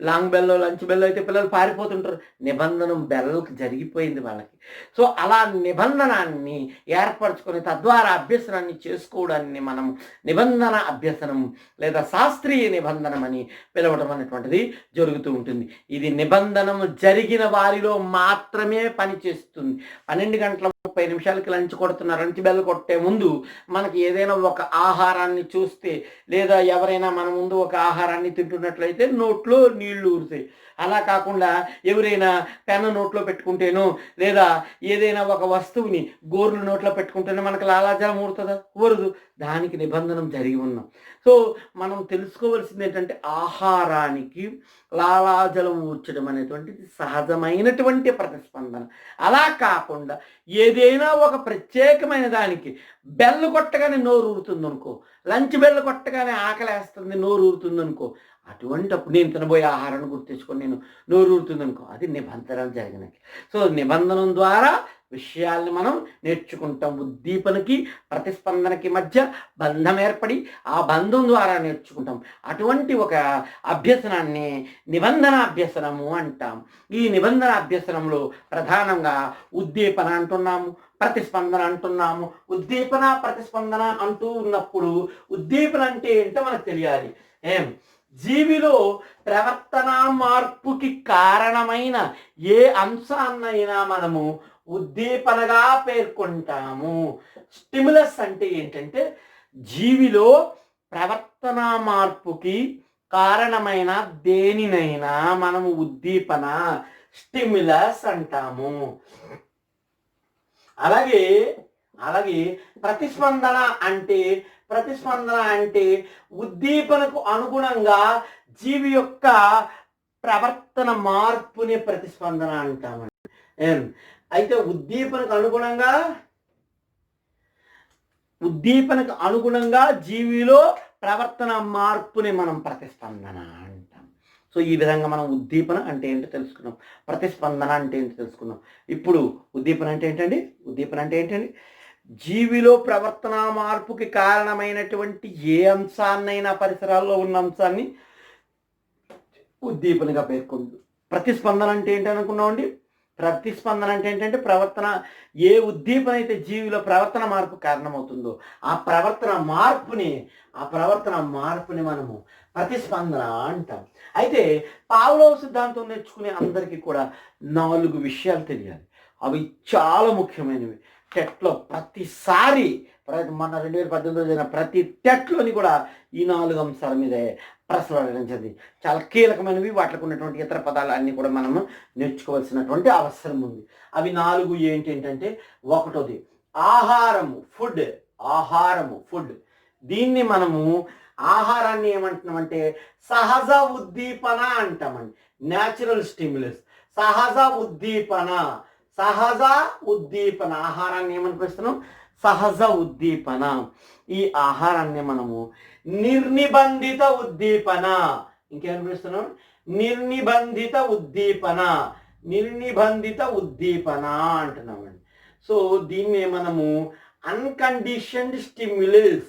Speaker 2: లాంగ్ బెల్లో లంచ్ బెల్లో అయితే పిల్లలు పారిపోతుంటారు. నిబంధనం బెల్లకి జరిగిపోయింది వాళ్ళకి. సో అలా నిబంధనాన్ని ఏర్పరచుకొని తద్వారా అభ్యసనాన్ని చేసుకోవడాన్ని మనం నిబంధన అభ్యసనం లేదా శాస్త్రీయ నిబంధనం అని పిలవడం అనేటువంటిది జరుగుతూ ఉంటుంది. ఇది నిబంధనము జరిగిన వారిలో మాత్రమే పనిచేస్తుంది. 12 గంటల 30 నిమిషాలకి లంచ్ కొడుతున్నారు. లంచ్ బెల్ కొట్టే ముందు మనకి ఏదైనా ఒక ఆహారాన్ని చూస్తే లేదా ఎవరైనా మన ముందు ఒక ఆహారాన్ని తింటున్నట్లయితే నోట్లో నీళ్లు ఊరుతాయి. అలా కాకుండా ఎవరైనా పెన్ను నోట్లో పెట్టుకుంటేనో లేదా ఏదైనా ఒక వస్తువుని గోర్లు నోట్లో పెట్టుకుంటేనో మనకు లాలాజలం ఊరుతుందా? ఊరదు. దానికి నిబంధనం జరిగి ఉన్నాం. సో మనం తెలుసుకోవాల్సింది ఏంటంటే ఆహారానికి లాలాజలం ఊర్చడం అనేటువంటిది సహజమైనటువంటి ప్రతిస్పందన. అలా కాకుండా ఏదైనా ఒక ప్రత్యేకమైన దానికి బెల్లు కొట్టగానే నోరు ఊరుతుంది అనుకో, లంచ్ బెల్ కొట్టగానే ఆకలేస్తుంది, నోరు ఊరుతుంది అనుకో, అటువంటప్పుడు నేను తినబోయే ఆహారాన్ని గుర్తించుకొని నేను నోరు ఊరుతుంది అనుకో, అది నిబంధనలు జరిగినాయి. సో నిబంధన ద్వారా విషయాల్ని మనం నేర్చుకుంటాం. ఉద్దీపనకి ప్రతిస్పందనకి మధ్య బంధం ఏర్పడి ఆ బంధం ద్వారా నేర్చుకుంటాం. అటువంటి ఒక అభ్యసనాన్ని నిబంధన అభ్యసనము అంటాం. ఈ నిబంధన అభ్యసనంలో ప్రధానంగా ఉద్దీపన అంటున్నాము, ప్రతిస్పందన అంటున్నాము. ఉద్దీపన ప్రతిస్పందన అంటూ ఉన్నప్పుడు ఉద్దీపన అంటే ఏంటో మనకు తెలియాలి. జీవిలో ప్రవర్తన మార్పుకి కారణమైన ఏ అంశాన్నైనా మనము ఉద్దీపనగా పేర్కొంటాము. స్టిములస్ అంటే ఏంటంటే జీవిలో ప్రవర్తన మార్పుకి కారణమైన దేనినైనా మనము ఉద్దీపన, స్టిములస్ అంటాము. అలాగే ప్రతిస్పందన అంటే ఉద్దీపనకు అనుగుణంగా జీవి యొక్క ప్రవర్తన మార్పుని ప్రతిస్పందన అంటామండి. అయితే ఉద్దీపనకు అనుగుణంగా జీవిలో ప్రవర్తన మార్పుని మనం ప్రతిస్పందన అంటాం. సో ఈ విధంగా మనం ఉద్దీపన అంటే ఏంటో తెలుసుకున్నాం, ప్రతిస్పందన అంటే ఏంటో తెలుసుకున్నాం. ఇప్పుడు ఉద్దీపన అంటే ఏంటండి? జీవిలో ప్రవర్తన మార్పుకి కారణమైనటువంటి ఏ అంశాన్నైనా, పరిసరాల్లో ఉన్న అంశాన్ని ఉద్దీపనగా పేర్కొంది. ప్రతిస్పందన అంటే ఏంటి అనుకున్నామండి? ప్రతిస్పందన అంటే ఏంటంటే ప్రవర్తన, ఏ ఉద్దీపన అయితే జీవిలో ప్రవర్తన మార్పు కారణమవుతుందో ఆ ప్రవర్తన మార్పుని మనము ప్రతిస్పందన అంటాం. అయితే పావ్లోవ్ సిద్ధాంతం నేర్చుకునే అందరికీ కూడా 4 విషయాలు తెలియాలి. అవి చాలా ముఖ్యమైనవి. టెట్లో ప్రతిసారి మన 2018లో జరిగిన ప్రతి టెట్లోని కూడా ఈ 4 అంశాల మీదే ప్రశ్నలు అడగడం చాలా కీలకమైనవి. వాటికి ఉన్నటువంటి ఇతర పదాలు అన్నీ కూడా మనము నేర్చుకోవాల్సినటువంటి అవసరం ఉంది. అవి 4 ఏంటంటే, ఒకటోది ఆహారము, ఫుడ్. దీన్ని మనము ఆహారాన్ని ఏమంటున్నామంటే సహజ ఉద్దీపన అంటామండి. న్యాచురల్ స్టిమ్యులస్, సహజ ఉద్దీపన. ఆహారాన్ని ఏమని పిలుస్తున్నాం? సహజ ఉద్దీపన. ఈ ఆహారాన్ని మనము నిర్నిబంధిత ఉద్దీపన, ఇంకేమని పిలుస్తున్నాం? నిర్నిబంధిత ఉద్దీపన అంటున్నామండి. సో దీన్ని మనము అన్కండిషన్డ్ స్టిమ్యులస్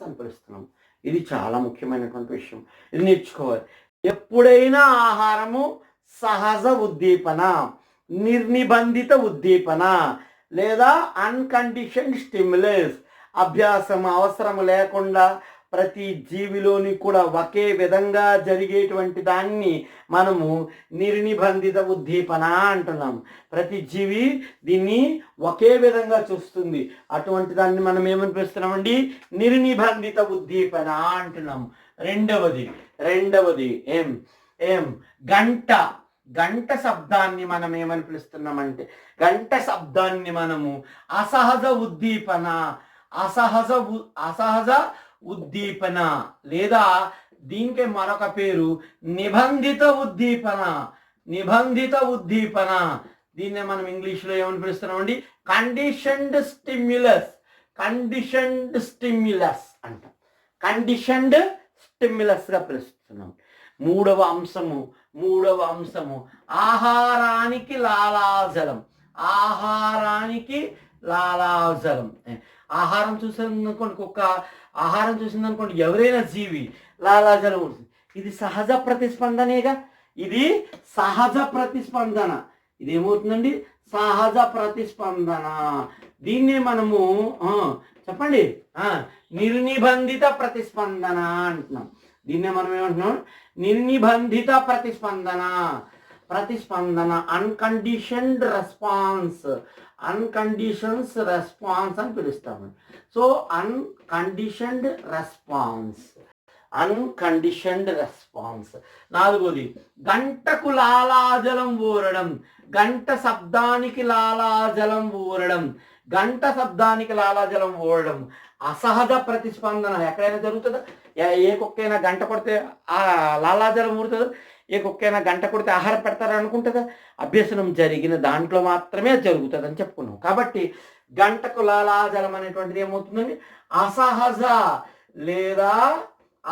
Speaker 2: అని పిలుస్తున్నాం. ఇది చాలా ముఖ్యమైనటువంటి విషయం, ఇది నేర్చుకోవాలి. ఎప్పుడైనా ఆహారము సహజ ఉద్దీపన, నిర్నిబంధిత ఉద్దీపన లేదా అన్కండిషన్డ్ స్టిమ్యులస్, అభ్యాసం అవసరం లేకుండా ప్రతి జీవిలోని కూడా ఒకే విధంగా జరిగేటువంటి దాన్ని మనము నిర్నిబంధిత ఉద్దీపన అంటున్నాం. ప్రతి జీవి దీన్ని ఒకే విధంగా చూస్తుంది. అటువంటి దాన్ని మనం ఏమని పిలుస్తున్నామండి? నిర్నిబంధిత ఉద్దీపన అంటున్నాం. రెండవది గంట శబ్దాన్ని మనం ఏమని పిలుస్తున్నామంటే, గంట శబ్దాన్ని మనము అసహజ ఉద్దీపన లేదా దీనికి మరొక పేరు నిబంధిత ఉద్దీపన. దీన్నే మనం ఇంగ్లీష్లో ఏమని పిలుస్తున్నామండి? కండిషన్డ్ స్టిమ్యులస్ అంటాం. కండిషన్డ్ స్టిమ్యులస్గా పిలుస్తున్నాం. మూడవ అంశము ఆహారానికి లాలాజలం. ఆహారం చూసిందనుకోండి, కుక్క ఆహారం చూసిందనుకోండి, ఎవరైనా జీవి లాలాజలం ఉంటుంది. ఇది సహజ ప్రతిస్పందనేగా. ఇది ఏమవుతుందండి? సహజ ప్రతిస్పందన. దీన్నే మనము చెప్పండి నిర్నిబంధిత ప్రతిస్పందన అంటున్నాం. దీన్నే మనం ఏమంటున్నాం? నిర్నిబంధిత ప్రతిస్పందన. అన్కండిషన్డ్ రెస్పాన్స్ అని పిలుస్తాము. So unconditioned response. నాలుగోది గంటకు లాలాజలం ఊరడం. గంట శబ్దానికి లాలాజలం ఊరడం అసహజ ప్రతిస్పందన. ఎక్కడైనా జరుగుతుందా? ఏ కుక్కైనా గంట కొడితే ఆ లాలాజలం ఊరుతుందా? ఏ కుక్కైనా గంట కొడితే ఆహారం పెడతారని అనుకుంటుందా? అభ్యసనం జరిగిన దాంట్లో మాత్రమే జరుగుతుందని చెప్పుకున్నాం. కాబట్టి గంటకు లాలాజలం అనేటువంటిది ఏమవుతుందండి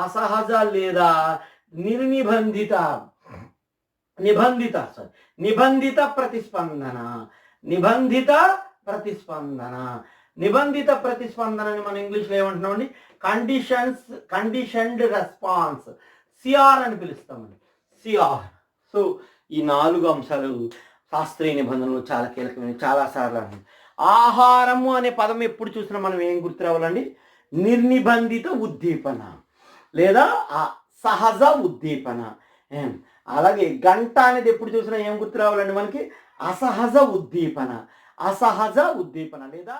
Speaker 2: అసహజ లేదా నిర్నిబంధిత నిబంధిత ప్రతిస్పందన నిబంధిత ప్రతిస్పందనని మనం ఇంగ్లీష్లో ఏమంటున్నామండి కండిషన్డ్ రెస్పాన్స్ సిఆర్ అని పిలుస్తామండి సిఆర్. సో ఈ 4 అంశాలు శాస్త్రీయ నిబంధనలు చాలా కీలకమైన చాలాసార్లు అండి. ఆహారము అనే పదం ఎప్పుడు చూసినా మనం ఏం గుర్తు రావాలండి నిర్నిబంధిత ఉద్దీపన లేదా సహజ ఉద్దీపన. అలాగే గంట అనేది ఎప్పుడు చూసినా ఏం గుర్తు రావాలండి మనకి అసహజ ఉద్దీపన లేదా